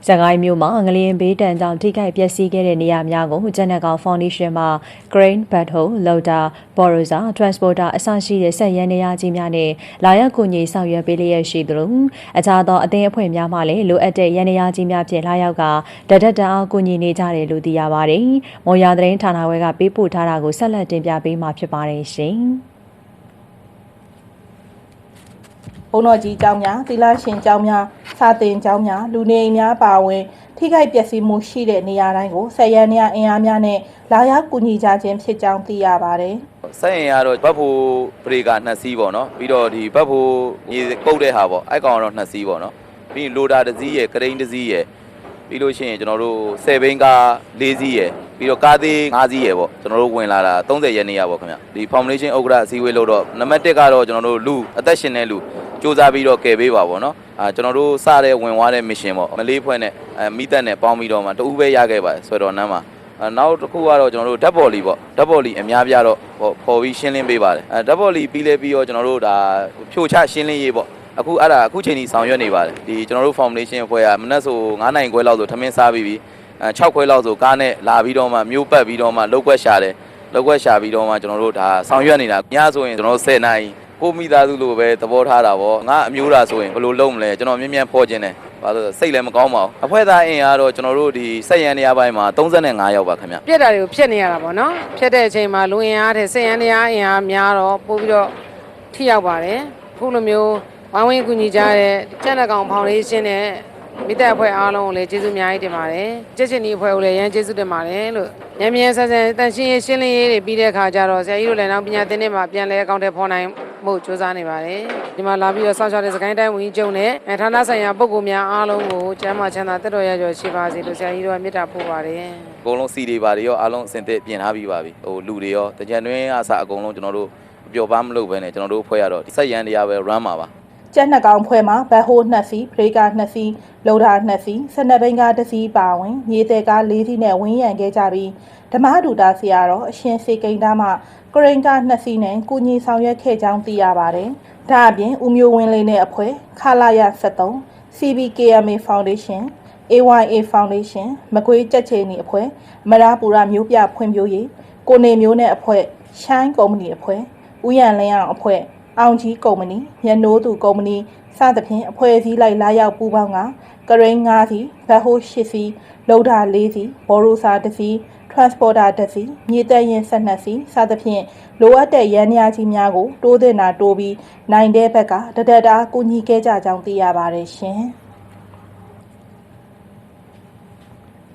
စကိုင်းမြို့မှာငလျင်ဘေးတံကြောင့်ထိခိုက်ပျက်စီးခဲ့တဲ့နေရာများကိုကျန်းနကောင်ဖောင်ဒေးရှင်းမှ Crane Backhoe Loader Bulldozer Transporter အစရှိတဲ့ဆက်ရန်နေရာကြီးများနဲ့လာရောက်ကူညီဆောင်ရွက်ပေးလျက်ရှိသလိုအခြားသောအသင်းအဖွဲ့များမှလည်းလိုအပ်တဲ့ရန်နေရာကြီးများဖြင့်လာရောက်ကတဒအားကူညီနေကြတယ်လို့သိရပါတယ်။မော်ယာသတင်းဌာနဝဲကပေးပို့ထားတာကိုဆက်လက်တင်ပြပေးမှာဖြစ်ပါတယ်ရှင်။ဘုံတော်ကြီးကျောင်းများသီလရှင်ကျောင်းများစာသင်ကျောင်းများလူနေအိမ်များပါဝင်ထိခိုက်ပျက်စီးမှုရှိတဲ့နေရာတိုင်းကိုဆက်ရန်နေရာအင်အားများနဲ့လာရောက်ကူညီကြခြင်းဖြစ်ကြောင်းသိရပါတယ်။ဆက်ရင်ကတော့ဘတ်ဖိုပရေက2စီးပေါ့နော်ပြီးတော့ဒီဘတ်ဖိုမြေကုတ်တဲ့ဟာပေါ့အဲ့ကောင်ကတော့2စီးပေါ့နော်ပြီးလိုဒါ1စီးရယ်ကရိန်း1စီးရယ်ပြီးလို့ရှိရင်ကျွန်တော်တို့10ဘိန်းကား4စီးရယ်ပြီးတော့ကားသေး5စီးရယ်ပေါ့ကျွန်တော်တို့ဝင်လာတာ30ရက်နေရပေါ့ခင်ဗျဒီ foundation ဥက္ကဋ္ဌအစည်းအဝေးလို့တော့နံပါတ်1ကတော့ကျွန်တော်တို့လူအသက်ရှင်တဲ့လူစူးစမ်းပြီးတော့ကယ်ပေးပါပေါ့နော်ကျွန်တော်တို့စတဲ့ဝင်သွားတဲ့ mission ပေါ့မလေးဖွဲ့နဲ့မိသက်နဲ့ပေါင်းပြီးတော့မှတူပဲရခဲ့ပါတယ်ဆွဲတော်နမ်းမှာနောက်တစ်ခုကတော့ကျွန်တော်တို့ဓာတ်ပေါ်လီပေါ့ဓာတ်ပေါ်လီအများပြတော့ပေါ်ပြီးရှင်းလင်းပေးပါတယ်ဓာတ်ပေါ်လီပြီးလဲပြီးတော့ကျွန်တော်တို့ဒါဖြိုချရှင်းလင်းရေးပေါ့အခုချိန်ကြီးဆောင်ရွက်နေပါတယ်ဒီကျွန်တော်တို့ foundation အဖွဲ့ကမနက်ဆို9နိုင်ခွဲလောက်ဆိုထမင်းစားပြီး6ခွဲလောက်ဆိုကားနဲ့လာပြီးတော့မှမျိုးပတ်ပြီးတော့မှလောက်ွက်ရှာတယ်လောက်ွက်ရှာပြီးတော့မှကျွန်တော်တို့ဒါဆောင်ရွက်နေတာညဆိုရင်ကျွန်တော်တို့10နိုင်ကိုမိသားစုလိုပဲသဘောထားတာပေါ့ငါအမျိုးသားဆိုရင်ဘယ်လိုလုပ်မလဲကျွန်တော်မြင်မြန်ဖော်ခြင်းတယ်ဘာလို့စိတ်လည်းမကောင်းပါဘူးအဖွဲ့သားအင်အားတော့ကျွန်တော်တို့ဒီစက်ရန်နေရာပိုင်းမှာ35ယောက်ပါခင်ဗျပြက်တာတွေကိုဖြတ်နေရတာပေါ့နော်ဖြတ်တဲ့အချိန်မှာလူအင်အားတဲ့စက်ရန်နေရာအင်အားများတော့ပို့ပြီးတော့ထိရောက်ပါတယ်ခုလိုမျိုးဝိုင်းဝန်းကူညီကြတဲ့ကျန်းနကောင်ဖောင်ဒေးရှင်းနဲ့မိသက်အဖွဲ့အားလုံးကိုလည်းကျေးဇူးအများကြီးတင်ပါတယ်ကျက်ချင်ဒီအဖွဲ့ကိုလည်းရမ်းကျေးဇူးတင်ပါတယ်လို့မြန်ဆန်တန်ရှင်းရေးရှင်းလင်းရေးတွေပြီးတဲ့အခါကျတော့ဆရာကြီးတို့လည်းနောက်ပညာသင်နှစ်မှာပြန်လဲအကောင့်ထဲဖော်နိုင်မှုစူးစမ်းနေပါတယ်ဒီမှာလာပြီးတော့စောင့်ရှောက်တဲ့စကိုင်းတိုင်းဝန်ကြီးချုပ်နဲ့ဌာနဆိုင်ရာပုဂ္ဂိုလ်များအားလုံးကိုကျမ်းမာချမ်းသာတက်တော်ရကျော်ရှိပါစေလို့ဆရာကြီးတို့ကမေတ္တာပို့ပါတယ်အကုန်လုံးစီတွေပါတွေရောအားလုံးအစင်သစ်ပြင်ထားပြီးပါပြီလူတွေရောတကြံတွင်းအစားအကုန်လုံးကျွန်တော်တို့ပျော်ပါမလို့ပဲနဲ့ကျွန်တော်တို့ဖွဲ့ရတော့ဒီစက်ရန်တရားပဲ run မှာပါကျန်းနကောင်ဖွဲ့မှာဘတ်ဟိုး2စီးဘရိကာ2စီးလော်ဒါ2စီး12ဘိန်းကား1စီးပါဝင်မြေတဲကား4စီးနဲ့ဝင်းရံခဲ့ကြပြီးဓမ္မဒူတာဆရာတော်အရှင်စေကိန်းသားမှကရိန်ကား2စီးနဲ့ကုညီဆောင်ရွက်ခဲ့ကြောင်းသိရပါတယ်။ဒါအပြင်ဦးမျိုးဝင်းလေးနဲ့အဖွဲ့ခလာရ73 CBKMA Foundation AYA Foundation မကွေးကြက်ချေနီအဖွဲ့မရပူရမျိုးပြဖွံ့ဖြိုးရေးကိုနေမျိုးနဲ့အဖွဲ့ရှိုင်းကုမ္ပဏီအဖွဲ့ဦးရန်လင်းအောင်အဖွဲ့အောင်ကြီးကုမ္ပဏီရန်နိုးသူကုမ္ပဏီစသဖြင့်အဖွဲ့အစည်းလိုက်လာရောက်ပူးပေါင်းကရိန်း9စီးဘတ်ဟိုး8စီးလော်ဒါ4စီးဘော်ရိုစာ1စီး transporter 1စီးမြေတက်ရင်12စီးစသဖြင့်လိုအပ်တဲ့ရန်ရာကြီးများကိုတိုးတင်တာတိုးပြီးနိုင်တဲ့ဘက်ကတဒအားကူညီခဲ့ကြကြောင်းသိရပါတယ်ရှင်။